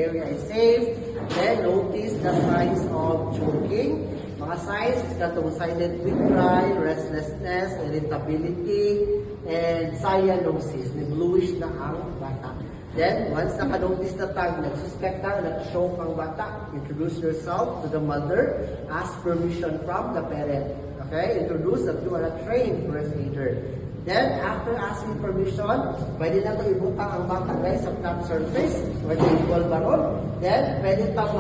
area is safe. Then notice the signs of choking. Mga signs is katong silent quick cry, restlessness, irritability, and cyanosis. Bluish na ang bata. Then, once naka-notice na tag, nag-suspect na, nag-show ang bata, introduce yourself to the mother, ask permission from the parent. Okay? Introduce that you are a trained first aider. Then, after asking permission, pwede na ito ibutang ang bata guys sa flat surface, pwede equal baron. Then, pwede pa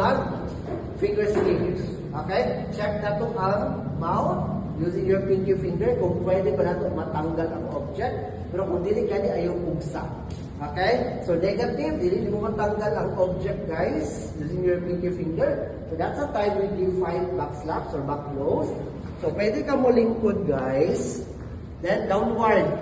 finger skills. Okay? Check na ito ang mouth using your pinky finger kung pwede ba na ito matanggal ang object. Pero kung dili gani ayaw pugsa. Okay? So, negative, dili mo matanggal ang object guys using your pinky finger. So, that's the time we give 5 back slaps or back blows. So, pwede ka mo lingkod guys. Then, downward.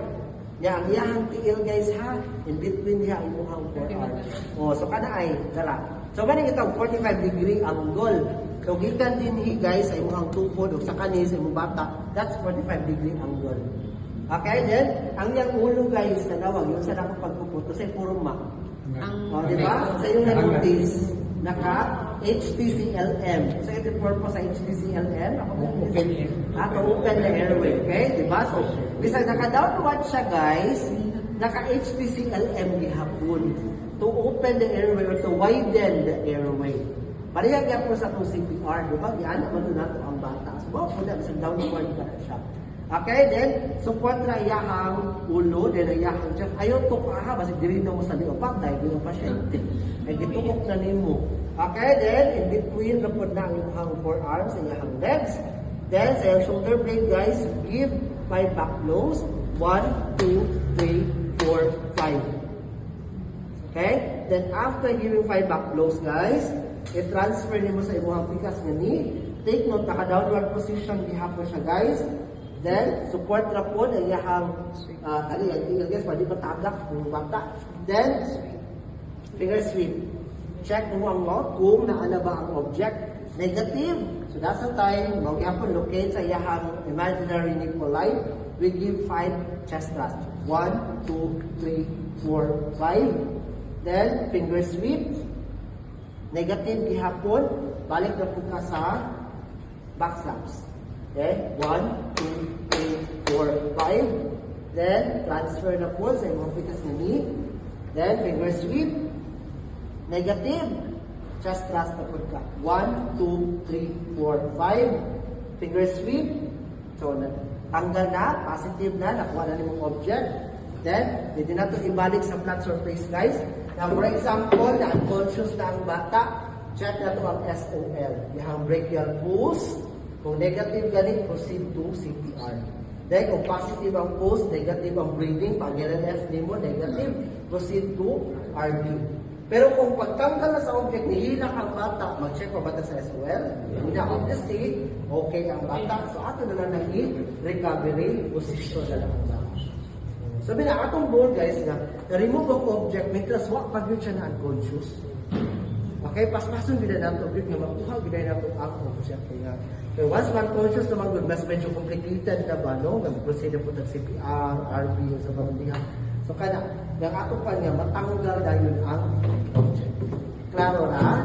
Yan, ang iyahang tiil guys ha. In between niya ang imuhang forearm. O, so kana ay, dala. So, ganing itong 45-degree angle. So, gikan din hi guys sa imuhang tupod o sa kanis, sa imong bata. That's 45-degree angle. Okay, then, ang iyang ulo guys, tanawag, yung sa nakang pagpuputo, sa puruma. O, diba? Sa yung na-notice, naka-HTCLM. So, ito yung purpose sa HTCLM. Open the airway. Okay? Diba? So, bisag naka-downward siya, guys, naka-HTCLM gihapon to open the airway or to widen the airway. Parehag yan po sa itong CPR. Diba? Yan naman doon natin ang bata. So, muna, bisag downward ka na siya. Okay, then, support na iyahang ulo, then iyahang chest. Ayaw tukaha, basta dirino mo sa liopak dahil yung pasyente. Ay, gitukok na nimo. Okay, then, in between, napod na ang iyahang forearms, iyahang legs. Then, sa iyong shoulder blade, guys, give 5 back blows. 1, 2, 3, 4, 5. Okay? Then, after giving 5 back blows, guys, i-transfer nimo sa iyong pikas nga knee. Take note, naka-downward position, gihapon siya, guys. Then, support na po na iyahang, guys, pwede patagak ng bata. Then, finger sweep. Check mo ang mouth kung naana ba ang object. Negative. So, that's the time, magyapon locate sa iyahang imaginary nipple line. We give 5 chest thrust. 1, 2, 3, 4, 5. Then, finger sweep. Negative, gihapon. Balik na po ka sa back slaps. Okay? 1, 2, 3, 4, 5. Then, transfer na po sa imong pikas na knee. Then, finger sweep. Negative. Chest thrust na po ka. 1, 2, 3, 4, 5. Finger sweep. So, tanggal na. Positive na. Nakuha na nimong object. Then, pwede na ito ibalik sa flat surface, guys. Now, for example, na-unconscious na ang bata. Check na ito ang SOL. Yung brachial pulse. Kung negative galing, proceed to CPR. Then, kung positive ang pulse, negative ang breathing, pag LNF mo, negative, proceed to RB. Pero kung pagtanggal na sa object, nihilak ang bata, mag-check pa bata sa SOL, na obviously, okay ang bata. So, ato na lang naging recovery position na lang ang bata. Sabi na, atong goal guys, na remove ang object, may klaswak pag yun siya na unconscious. Okay, paspason bila nato object nga makuha bila nato ang object kaya. So once man conscious naman good, mas medyo complicated na ba no? Nag-proceed na po ng CPR, RB o sa pamilya. So kana, yung ato pa niya matanggal dahil ang object. Klaro na?